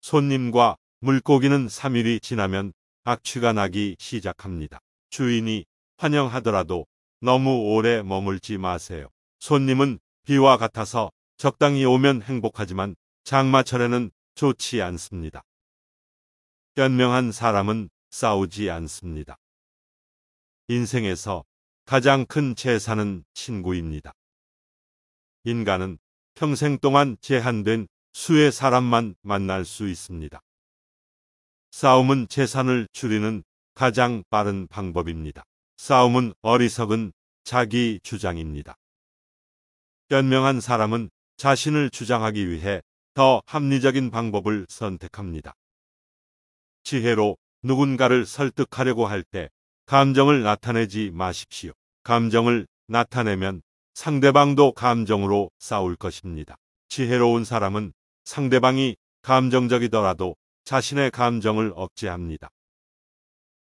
손님과 물고기는 3일이 지나면 악취가 나기 시작합니다. 주인이 환영하더라도 너무 오래 머물지 마세요. 손님은 비와 같아서 적당히 오면 행복하지만 장마철에는 좋지 않습니다. 현명한 사람은 싸우지 않습니다. 인생에서 가장 큰 재산은 친구입니다. 인간은 평생 동안 제한된 수의 사람만 만날 수 있습니다. 싸움은 재산을 줄이는 가장 빠른 방법입니다. 싸움은 어리석은 자기 주장입니다. 현명한 사람은 자신을 주장하기 위해 더 합리적인 방법을 선택합니다. 지혜로 누군가를 설득하려고 할 때 감정을 나타내지 마십시오. 감정을 나타내면 상대방도 감정으로 싸울 것입니다. 지혜로운 사람은 상대방이 감정적이더라도 자신의 감정을 억제합니다.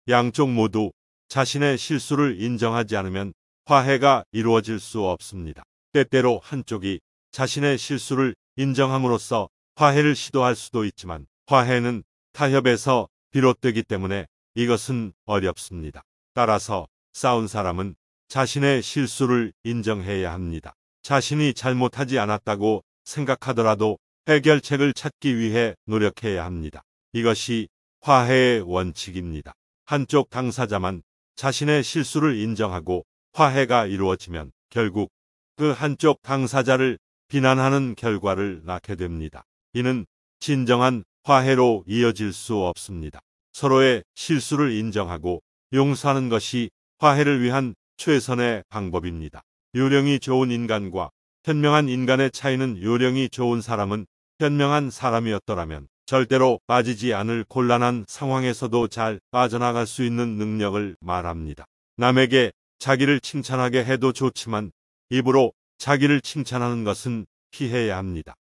양쪽 모두 자신의 실수를 인정하지 않으면 화해가 이루어질 수 없습니다. 때때로 한쪽이 자신의 실수를 인정함으로써 화해를 시도할 수도 있지만 화해는 타협에서 비롯되기 때문에 이것은 어렵습니다. 따라서 싸운 사람은 자신의 실수를 인정해야 합니다. 자신이 잘못하지 않았다고 생각하더라도 해결책을 찾기 위해 노력해야 합니다. 이것이 화해의 원칙입니다. 한쪽 당사자만 자신의 실수를 인정하고 화해가 이루어지면 결국 그 한쪽 당사자를 비난하는 결과를 낳게 됩니다. 이는 진정한 화해로 이어질 수 없습니다. 서로의 실수를 인정하고 용서하는 것이 화해를 위한 최선의 방법입니다. 요령이 좋은 인간과 현명한 인간의 차이는 요령이 좋은 사람은 현명한 사람이었더라면 절대로 빠지지 않을 곤란한 상황에서도 잘 빠져나갈 수 있는 능력을 말합니다. 남에게 자기를 칭찬하게 해도 좋지만 입으로 자기를 칭찬하는 것은 피해야 합니다.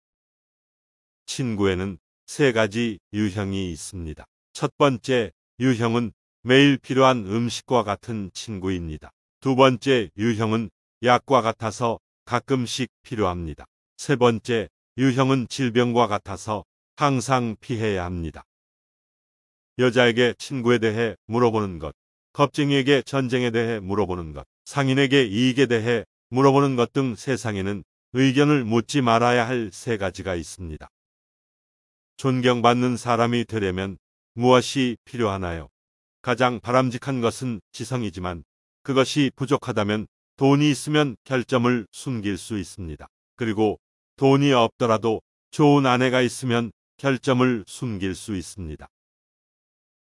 친구에는 3가지 유형이 있습니다. 첫 번째 유형은 매일 필요한 음식과 같은 친구입니다. 두 번째 유형은 약과 같아서 가끔씩 필요합니다. 세 번째 유형은 질병과 같아서 항상 피해야 합니다. 여자에게 친구에 대해 물어보는 것, 겁쟁이에게 전쟁에 대해 물어보는 것, 상인에게 이익에 대해 물어보는 것 등 세상에는 의견을 묻지 말아야 할 3가지가 있습니다. 존경받는 사람이 되려면 무엇이 필요하나요? 가장 바람직한 것은 지성이지만 그것이 부족하다면 돈이 있으면 결점을 숨길 수 있습니다. 그리고 돈이 없더라도 좋은 아내가 있으면 결점을 숨길 수 있습니다.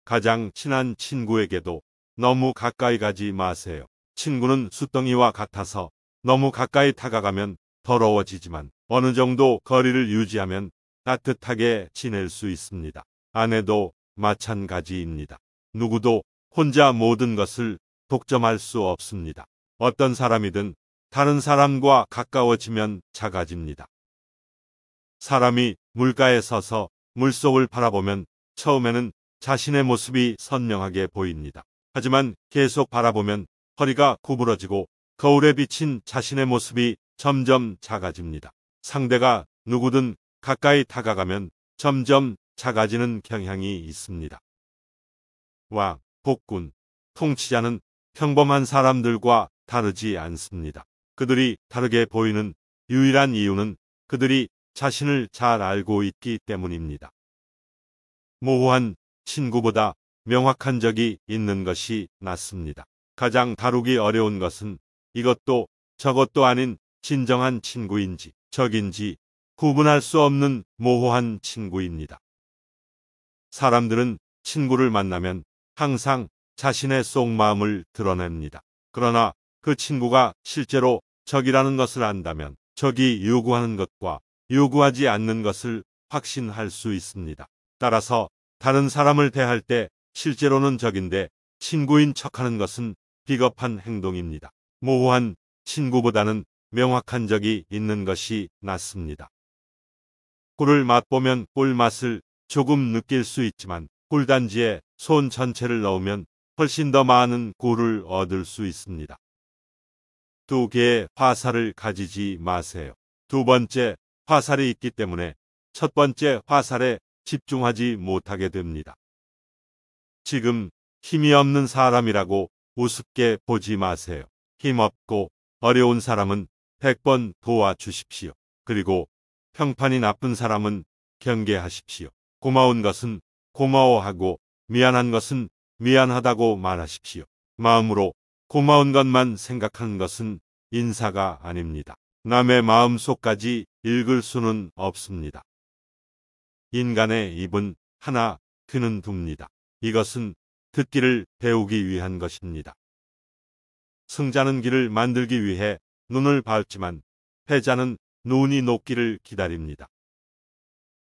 가장 친한 친구에게도 너무 가까이 가지 마세요. 친구는 숫덩이와 같아서 너무 가까이 다가가면 더러워지지만 어느 정도 거리를 유지하면 따뜻하게 지낼 수 있습니다. 아내도 마찬가지입니다. 누구도 혼자 모든 것을 독점할 수 없습니다. 어떤 사람이든 다른 사람과 가까워지면 작아집니다. 사람이 물가에 서서 물속을 바라보면 처음에는 자신의 모습이 선명하게 보입니다. 하지만 계속 바라보면 허리가 구부러지고 거울에 비친 자신의 모습이 점점 작아집니다. 상대가 누구든 가까이 다가가면 점점 작아지는 경향이 있습니다. 왕, 복군, 통치자는 평범한 사람들과 다르지 않습니다. 그들이 다르게 보이는 유일한 이유는 그들이 자신을 잘 알고 있기 때문입니다. 모호한 친구보다 명확한 적이 있는 것이 낫습니다. 가장 다루기 어려운 것은 이것도 저것도 아닌 진정한 친구인지 적인지 구분할 수 없는 모호한 친구입니다. 사람들은 친구를 만나면 항상 자신의 속마음을 드러냅니다. 그러나 그 친구가 실제로 적이라는 것을 안다면 적이 요구하는 것과 요구하지 않는 것을 확신할 수 있습니다. 따라서 다른 사람을 대할 때 실제로는 적인데 친구인 척하는 것은 비겁한 행동입니다. 모호한 친구보다는 명확한 적이 있는 것이 낫습니다. 꿀을 맛보면 꿀맛을 조금 느낄 수 있지만 꿀단지에 손 전체를 넣으면 훨씬 더 많은 꿀을 얻을 수 있습니다. 2개의 화살을 가지지 마세요. 두 번째 화살이 있기 때문에 첫 번째 화살에 집중하지 못하게 됩니다. 지금 힘이 없는 사람이라고 우습게 보지 마세요. 힘없고 어려운 사람은 100번 도와주십시오. 그리고 평판이 나쁜 사람은 경계하십시오. 고마운 것은 고마워하고 미안한 것은 미안하다고 말하십시오. 마음으로 고마운 것만 생각하는 것은 인사가 아닙니다. 남의 마음속까지 읽을 수는 없습니다. 인간의 입은 하나, 귀는 둡니다. 이것은 듣기를 배우기 위한 것입니다. 승자는 길을 만들기 위해 눈을 밟지만 패자는 눈이 녹기를 기다립니다.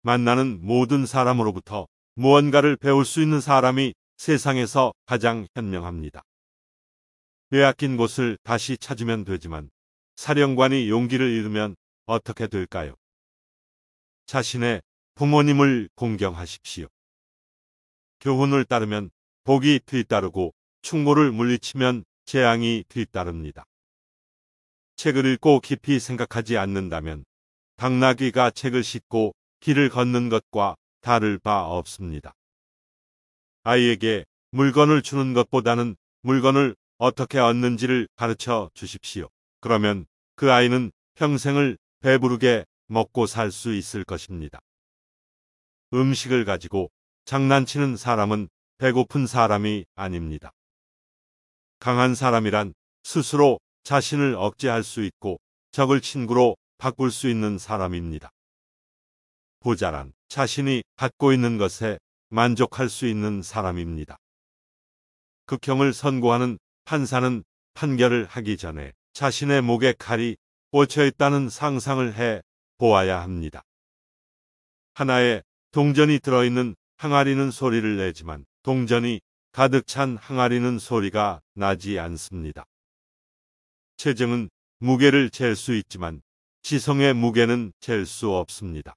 만나는 모든 사람으로부터 무언가를 배울 수 있는 사람이 세상에서 가장 현명합니다. 빼앗긴 곳을 다시 찾으면 되지만 사령관이 용기를 잃으면 어떻게 될까요? 자신의 부모님을 공경하십시오. 교훈을 따르면 복이 뒤따르고 충고를 물리치면 재앙이 뒤따릅니다. 책을 읽고 깊이 생각하지 않는다면 당나귀가 책을 싣고 길을 걷는 것과 다를 바 없습니다. 아이에게 물건을 주는 것보다는 물건을 어떻게 얻는지를 가르쳐 주십시오. 그러면 그 아이는 평생을 배부르게 먹고 살 수 있을 것입니다. 음식을 가지고 장난치는 사람은 배고픈 사람이 아닙니다. 강한 사람이란 스스로 자신을 억제할 수 있고 적을 친구로 바꿀 수 있는 사람입니다. 부자란 자신이 갖고 있는 것에 만족할 수 있는 사람입니다. 극형을 선고하는 판사는 판결을 하기 전에 자신의 목에 칼이 꽂혀 있다는 상상을 해 보아야 합니다. 하나에 동전이 들어있는 항아리는 소리를 내지만 동전이 가득 찬 항아리는 소리가 나지 않습니다. 체증은 무게를 잴 수 있지만 지성의 무게는 잴 수 없습니다.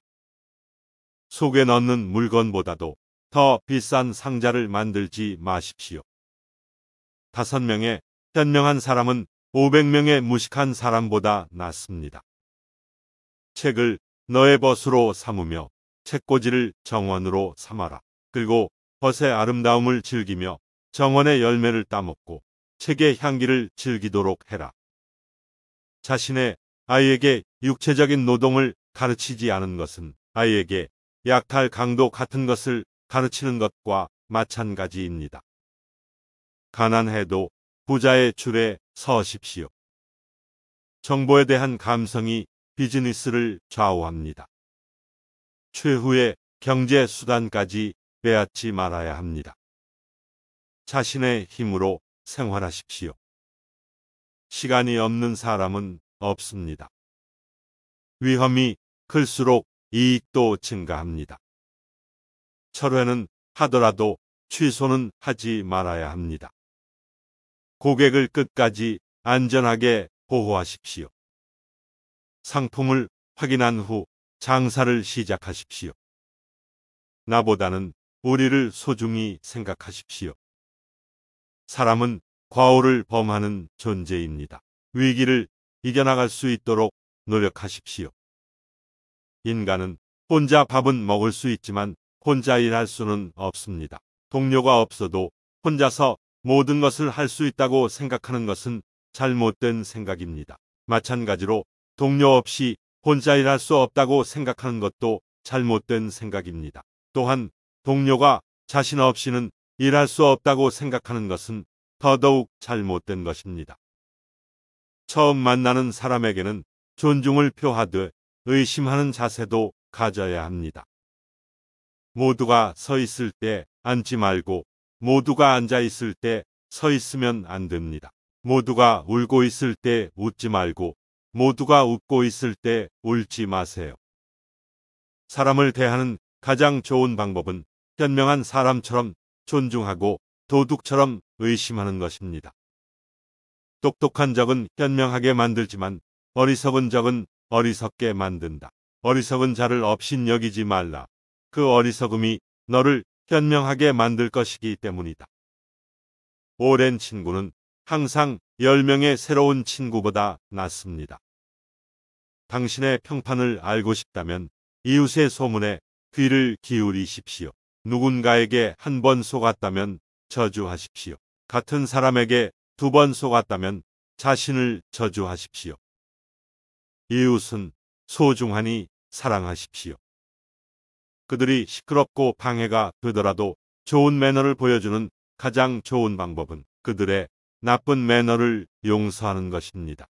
속에 넣는 물건보다도 더 비싼 상자를 만들지 마십시오. 5명의 현명한 사람은 500명의 무식한 사람보다 낫습니다. 책을 너의 벗으로 삼으며 책꽂이를 정원으로 삼아라. 그리고 벗의 아름다움을 즐기며 정원의 열매를 따먹고 책의 향기를 즐기도록 해라. 자신의 아이에게 육체적인 노동을 가르치지 않은 것은 아이에게 약탈 강도 같은 것을 가르치는 것과 마찬가지입니다. 가난해도 부자의 줄에 서십시오. 정보에 대한 감성이 비즈니스를 좌우합니다. 최후의 경제 수단까지 빼앗지 말아야 합니다. 자신의 힘으로 생활하십시오. 시간이 없는 사람은 없습니다. 위험이 클수록 이익도 증가합니다. 철회는 하더라도 취소는 하지 말아야 합니다. 고객을 끝까지 안전하게 보호하십시오. 상품을 확인한 후 장사를 시작하십시오. 나보다는 우리를 소중히 생각하십시오. 사람은 과오를 범하는 존재입니다. 위기를 이겨나갈 수 있도록 노력하십시오. 인간은 혼자 밥은 먹을 수 있지만 혼자 일할 수는 없습니다. 동료가 없어도 혼자서 모든 것을 할 수 있다고 생각하는 것은 잘못된 생각입니다. 마찬가지로 동료 없이 혼자 일할 수 없다고 생각하는 것도 잘못된 생각입니다. 또한 동료가 자신 없이는 일할 수 없다고 생각하는 것은 더더욱 잘못된 것입니다. 처음 만나는 사람에게는 존중을 표하되 의심하는 자세도 가져야 합니다. 모두가 서 있을 때 앉지 말고 모두가 앉아 있을 때 서 있으면 안 됩니다. 모두가 울고 있을 때 웃지 말고 모두가 웃고 있을 때 울지 마세요. 사람을 대하는 가장 좋은 방법은 현명한 사람처럼 존중하고 도둑처럼 의심하는 것입니다. 똑똑한 적은 현명하게 만들지만 어리석은 적은 어리석게 만든다. 어리석은 자를 업신여기지 말라. 그 어리석음이 너를 현명하게 만들 것이기 때문이다. 오랜 친구는 항상 10명의 새로운 친구보다 낫습니다. 당신의 평판을 알고 싶다면 이웃의 소문에 귀를 기울이십시오. 누군가에게 한 번 속았다면 저주하십시오. 같은 사람에게 2번 속았다면 자신을 저주하십시오. 이웃은 소중하니 사랑하십시오. 그들이 시끄럽고 방해가 되더라도 좋은 매너를 보여주는 가장 좋은 방법은 그들의 나쁜 매너를 용서하는 것입니다.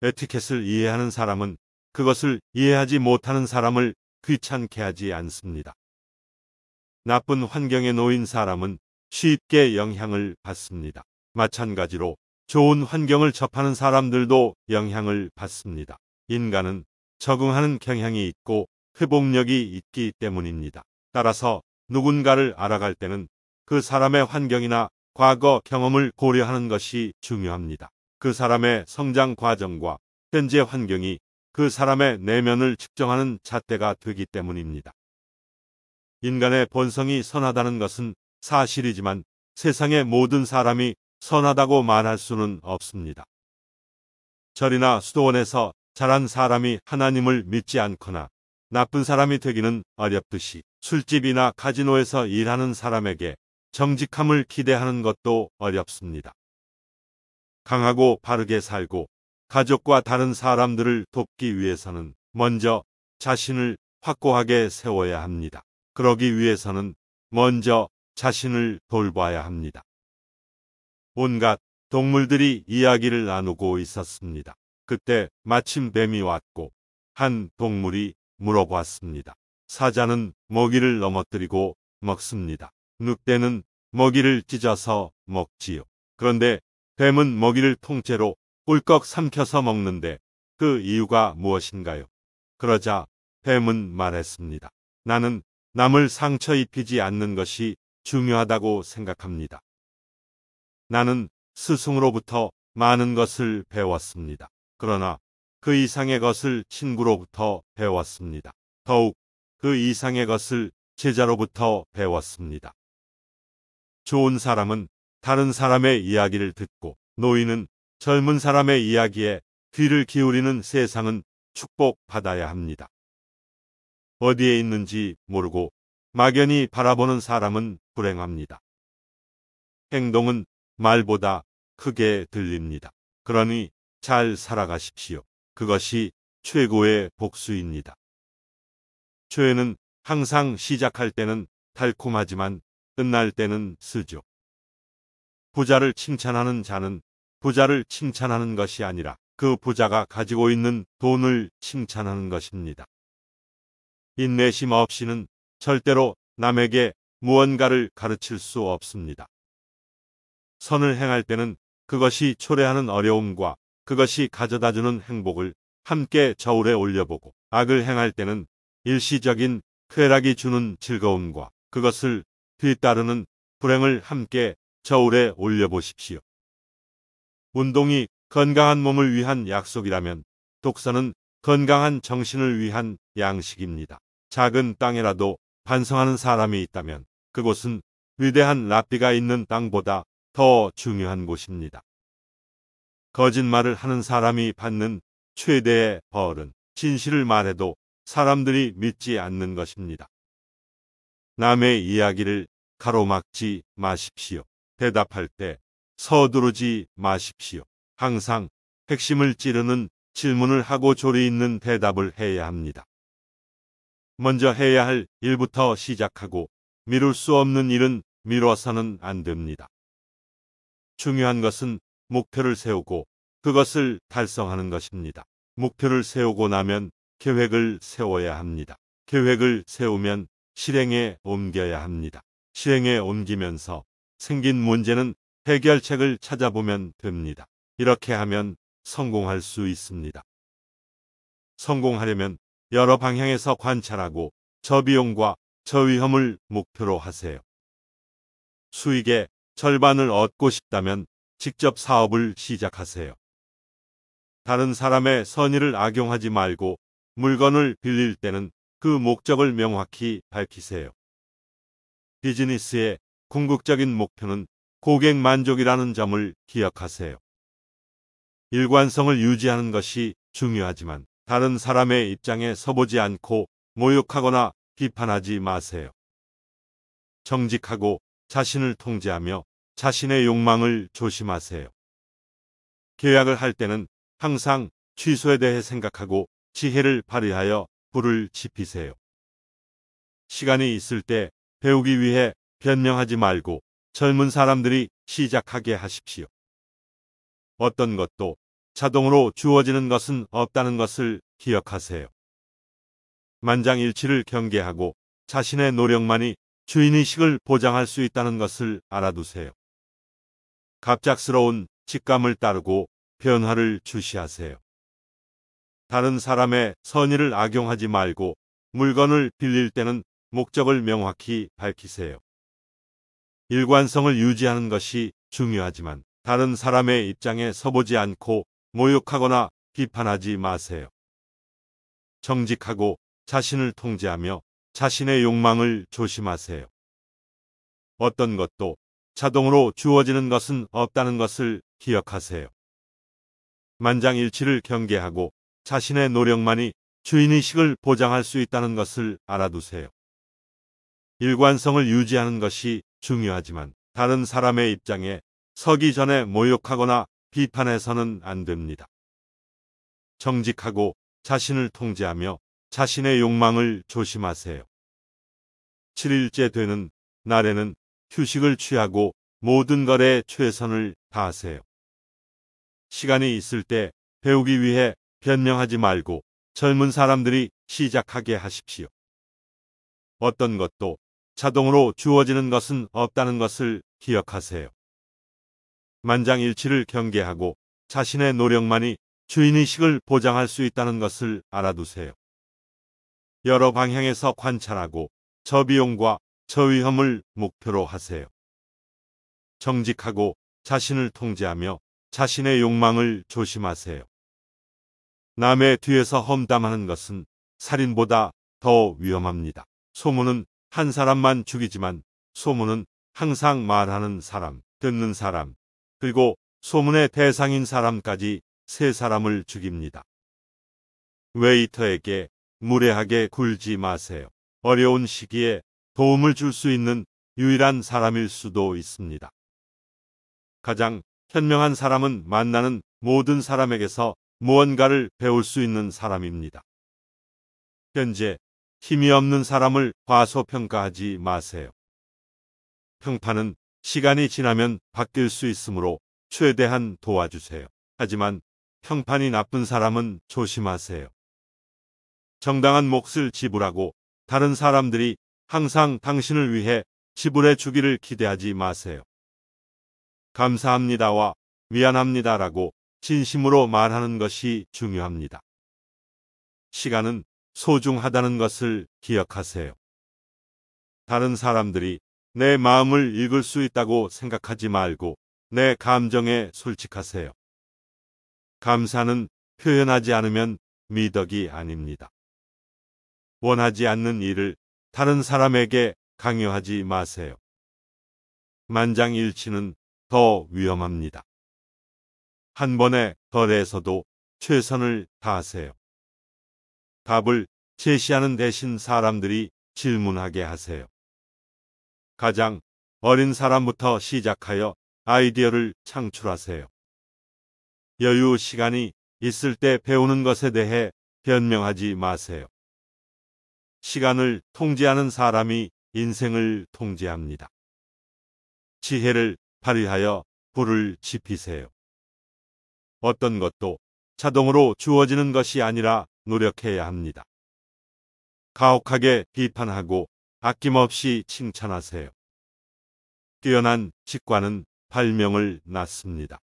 에티켓을 이해하는 사람은 그것을 이해하지 못하는 사람을 귀찮게 하지 않습니다. 나쁜 환경에 놓인 사람은 쉽게 영향을 받습니다. 마찬가지로 좋은 환경을 접하는 사람들도 영향을 받습니다. 인간은 적응하는 경향이 있고 회복력이 있기 때문입니다. 따라서 누군가를 알아갈 때는 그 사람의 환경이나 과거 경험을 고려하는 것이 중요합니다. 그 사람의 성장 과정과 현재 환경이 그 사람의 내면을 측정하는 잣대가 되기 때문입니다. 인간의 본성이 선하다는 것은 사실이지만 세상의 모든 사람이 선하다고 말할 수는 없습니다. 절이나 수도원에서 자란 사람이 하나님을 믿지 않거나 나쁜 사람이 되기는 어렵듯이 술집이나 카지노에서 일하는 사람에게 정직함을 기대하는 것도 어렵습니다. 강하고 바르게 살고 가족과 다른 사람들을 돕기 위해서는 먼저 자신을 확고하게 세워야 합니다. 그러기 위해서는 먼저 자신을 돌봐야 합니다. 온갖 동물들이 이야기를 나누고 있었습니다. 그때 마침 뱀이 왔고 한 동물이 물어봤습니다. 사자는 먹이를 넘어뜨리고 먹습니다. 늑대는 먹이를 찢어서 먹지요. 그런데 뱀은 먹이를 통째로 꿀꺽 삼켜서 먹는데 그 이유가 무엇인가요? 그러자 뱀은 말했습니다. 나는 남을 상처 입히지 않는 것이 중요하다고 생각합니다. 나는 스승으로부터 많은 것을 배웠습니다. 그러나 그 이상의 것을 친구로부터 배웠습니다. 더욱 그 이상의 것을 제자로부터 배웠습니다. 좋은 사람은 다른 사람의 이야기를 듣고 노인은 젊은 사람의 이야기에 귀를 기울이는 세상은 축복받아야 합니다. 어디에 있는지 모르고 막연히 바라보는 사람은 불행합니다. 행동은 말보다 크게 들립니다. 그러니 잘 살아가십시오. 그것이 최고의 복수입니다. 죄는 항상 시작할 때는 달콤하지만 끝날 때는 쓰죠. 부자를 칭찬하는 자는 부자를 칭찬하는 것이 아니라 그 부자가 가지고 있는 돈을 칭찬하는 것입니다. 인내심 없이는 절대로 남에게 무언가를 가르칠 수 없습니다. 선을 행할 때는 그것이 초래하는 어려움과 그것이 가져다주는 행복을 함께 저울에 올려보고 악을 행할 때는 일시적인 쾌락이 주는 즐거움과 그것을 뒤따르는 불행을 함께 저울에 올려보십시오. 운동이 건강한 몸을 위한 약속이라면 독서는 건강한 정신을 위한 양식입니다. 작은 땅이라도 반성하는 사람이 있다면 그곳은 위대한 랍비가 있는 땅보다 더 중요한 곳입니다. 거짓말을 하는 사람이 받는 최대의 벌은 진실을 말해도 사람들이 믿지 않는 것입니다. 남의 이야기를 가로막지 마십시오. 대답할 때 서두르지 마십시오. 항상 핵심을 찌르는 질문을 하고 조리 있는 대답을 해야 합니다. 먼저 해야 할 일부터 시작하고 미룰 수 없는 일은 미뤄서는 안 됩니다. 중요한 것은 목표를 세우고 그것을 달성하는 것입니다. 목표를 세우고 나면 계획을 세워야 합니다. 계획을 세우면 실행에 옮겨야 합니다. 실행에 옮기면서 생긴 문제는 해결책을 찾아보면 됩니다. 이렇게 하면 성공할 수 있습니다. 성공하려면 여러 방향에서 관찰하고 저비용과 저위험을 목표로 하세요. 수익의 절반을 얻고 싶다면 직접 사업을 시작하세요. 다른 사람의 선의를 악용하지 말고 물건을 빌릴 때는 그 목적을 명확히 밝히세요. 비즈니스의 궁극적인 목표는 고객 만족이라는 점을 기억하세요. 일관성을 유지하는 것이 중요하지만 다른 사람의 입장에 서보지 않고 모욕하거나 비판하지 마세요. 정직하고 자신을 통제하며 자신의 욕망을 조심하세요. 계약을 할 때는 항상 취소에 대해 생각하고 지혜를 발휘하여 불을 지피세요. 시간이 있을 때 배우기 위해 변명하지 말고 젊은 사람들이 시작하게 하십시오. 어떤 것도 자동으로 주어지는 것은 없다는 것을 기억하세요. 만장일치를 경계하고 자신의 노력만이 주인의식을 보장할 수 있다는 것을 알아두세요. 갑작스러운 직감을 따르고 변화를 주시하세요. 다른 사람의 선의를 악용하지 말고 물건을 빌릴 때는 목적을 명확히 밝히세요. 일관성을 유지하는 것이 중요하지만 다른 사람의 입장에 서보지 않고 모욕하거나 비판하지 마세요. 정직하고 자신을 통제하며 자신의 욕망을 조심하세요. 어떤 것도 자동으로 주어지는 것은 없다는 것을 기억하세요. 만장일치를 경계하고 자신의 노력만이 주인의식을 보장할 수 있다는 것을 알아두세요. 일관성을 유지하는 것이 중요하지만 다른 사람의 입장에 서기 전에 모욕하거나 비판해서는 안 됩니다. 정직하고 자신을 통제하며 자신의 욕망을 조심하세요. 7일째 되는 날에는 휴식을 취하고 모든 것에 최선을 다하세요. 시간이 있을 때 배우기 위해 변명하지 말고 젊은 사람들이 시작하게 하십시오. 어떤 것도 자동으로 주어지는 것은 없다는 것을 기억하세요. 만장일치를 경계하고 자신의 노력만이 주인의식을 보장할 수 있다는 것을 알아두세요. 여러 방향에서 관찰하고 저비용과 저위험을 목표로 하세요. 정직하고 자신을 통제하며 자신의 욕망을 조심하세요. 남의 뒤에서 험담하는 것은 살인보다 더 위험합니다. 소문은 한 사람만 죽이지만 소문은 항상 말하는 사람, 듣는 사람, 그리고 소문의 대상인 사람까지 세 사람을 죽입니다. 웨이터에게 무례하게 굴지 마세요. 어려운 시기에 도움을 줄 수 있는 유일한 사람일 수도 있습니다. 가장 현명한 사람은 만나는 모든 사람에게서 무언가를 배울 수 있는 사람입니다. 현재 힘이 없는 사람을 과소평가하지 마세요. 평판은 시간이 지나면 바뀔 수 있으므로 최대한 도와주세요. 하지만 평판이 나쁜 사람은 조심하세요. 정당한 몫을 지불하고 다른 사람들이 항상 당신을 위해 지불해 주기를 기대하지 마세요. 감사합니다와 미안합니다라고 진심으로 말하는 것이 중요합니다. 시간은 소중하다는 것을 기억하세요. 다른 사람들이 내 마음을 읽을 수 있다고 생각하지 말고 내 감정에 솔직하세요. 감사는 표현하지 않으면 미덕이 아닙니다. 원하지 않는 일을 다른 사람에게 강요하지 마세요. 만장일치는 더 위험합니다. 한 번의 거래에서도 최선을 다하세요. 답을 제시하는 대신 사람들이 질문하게 하세요. 가장 어린 사람부터 시작하여 아이디어를 창출하세요. 여유 시간이 있을 때 배우는 것에 대해 변명하지 마세요. 시간을 통제하는 사람이 인생을 통제합니다. 지혜를 발휘하여 불을 지피세요. 어떤 것도 자동으로 주어지는 것이 아니라 노력해야 합니다. 가혹하게 비판하고 아낌없이 칭찬하세요. 뛰어난 직관은 발명을 낳습니다.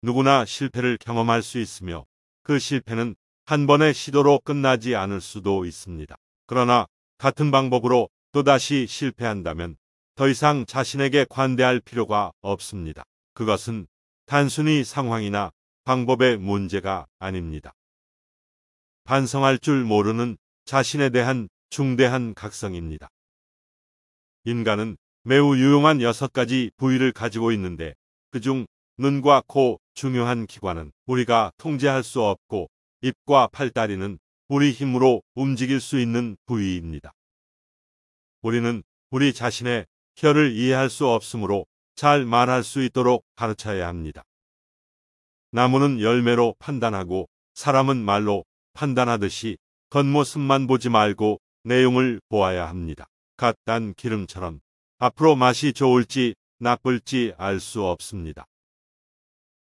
누구나 실패를 경험할 수 있으며 그 실패는 한 번의 시도로 끝나지 않을 수도 있습니다. 그러나 같은 방법으로 또다시 실패한다면 더 이상 자신에게 관대할 필요가 없습니다. 그것은 단순히 상황이나 방법의 문제가 아닙니다. 반성할 줄 모르는 자신에 대한 중대한 각성입니다. 인간은 매우 유용한 6가지 부위를 가지고 있는데 그중 눈과 코, 중요한 기관은 우리가 통제할 수 없고 입과 팔다리는 우리 힘으로 움직일 수 있는 부위입니다. 우리는 우리 자신의 혀를 이해할 수 없으므로 잘 말할 수 있도록 가르쳐야 합니다. 나무는 열매로 판단하고 사람은 말로 판단하듯이 겉모습만 보지 말고 내용을 보아야 합니다. 갓 단 기름처럼 앞으로 맛이 좋을지 나쁠지 알 수 없습니다.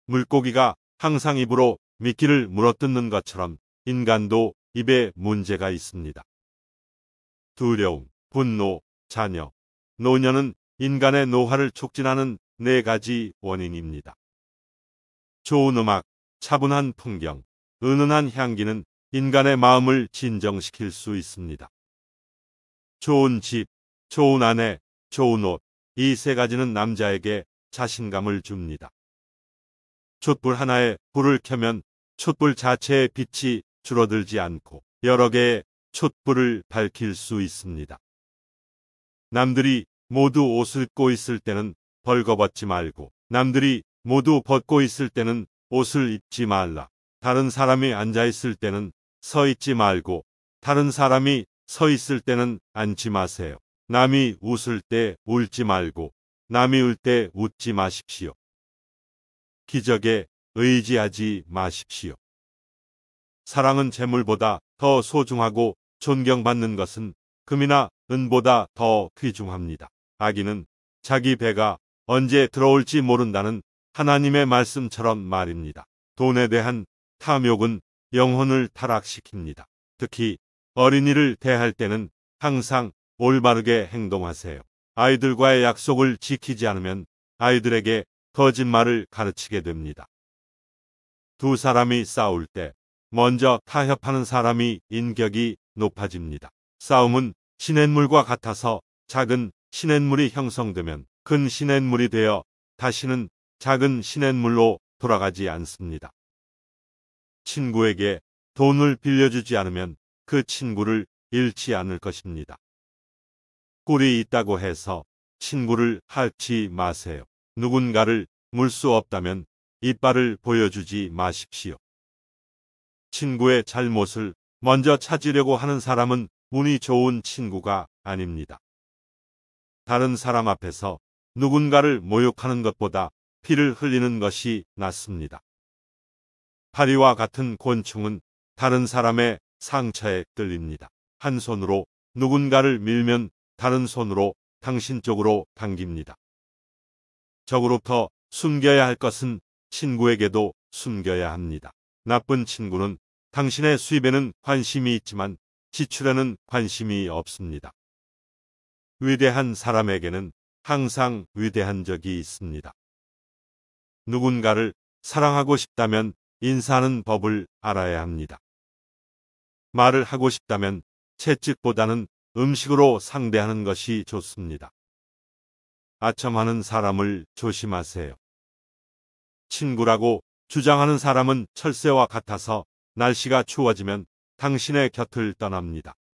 물고기가 항상 입으로 미끼를 물어뜯는 것처럼 인간도 입에 문제가 있습니다. 두려움, 분노, 자녀, 노년은 인간의 노화를 촉진하는 4가지 원인입니다. 좋은 음악, 차분한 풍경, 은은한 향기는 인간의 마음을 진정시킬 수 있습니다. 좋은 집, 좋은 아내, 좋은 옷, 이 3가지는 남자에게 자신감을 줍니다. 촛불 하나에 불을 켜면 촛불 자체의 빛이 줄어들지 않고 여러 개의 촛불을 밝힐 수 있습니다. 남들이 모두 옷을 입고 있을 때는 벌거벗지 말고 남들이 모두 벗고 있을 때는 옷을 입지 말라. 다른 사람이 앉아 있을 때는 서 있지 말고 다른 사람이 서 있을 때는 앉지 마세요. 남이 웃을 때 울지 말고 남이 울 때 웃지 마십시오. 기적에 의지하지 마십시오. 사랑은 재물보다 더 소중하고 존경받는 것은 금이나 은보다 더 귀중합니다. 아기는 자기 배가 언제 들어올지 모른다는 하나님의 말씀처럼 말입니다. 돈에 대한 탐욕은 영혼을 타락시킵니다. 특히 어린이를 대할 때는 항상 올바르게 행동하세요. 아이들과의 약속을 지키지 않으면 아이들에게 거짓말을 가르치게 됩니다. 2 사람이 싸울 때 먼저 타협하는 사람이 인격이 높아집니다. 싸움은 시냇물과 같아서 작은 시냇물이 형성되면 큰 시냇물이 되어 다시는 작은 시냇물로 돌아가지 않습니다. 친구에게 돈을 빌려주지 않으면 그 친구를 잃지 않을 것입니다. 꿀이 있다고 해서 친구를 핥지 마세요. 누군가를 물 수 없다면 이빨을 보여주지 마십시오. 친구의 잘못을 먼저 찾으려고 하는 사람은 운이 좋은 친구가 아닙니다. 다른 사람 앞에서 누군가를 모욕하는 것보다 피를 흘리는 것이 낫습니다. 파리와 같은 곤충은 다른 사람의 상처에 끌립니다. 한 손으로 누군가를 밀면 다른 손으로 당신 쪽으로 당깁니다. 적으로부터 숨겨야 할 것은 친구에게도 숨겨야 합니다. 나쁜 친구는 당신의 수입에는 관심이 있지만 지출에는 관심이 없습니다. 위대한 사람에게는 항상 위대한 적이 있습니다. 누군가를 사랑하고 싶다면 인사하는 법을 알아야 합니다. 말을 하고 싶다면 채찍보다는 음식으로 상대하는 것이 좋습니다. 아첨하는 사람을 조심하세요. 친구라고 주장하는 사람은 철새와 같아서 날씨가 추워지면 당신의 곁을 떠납니다.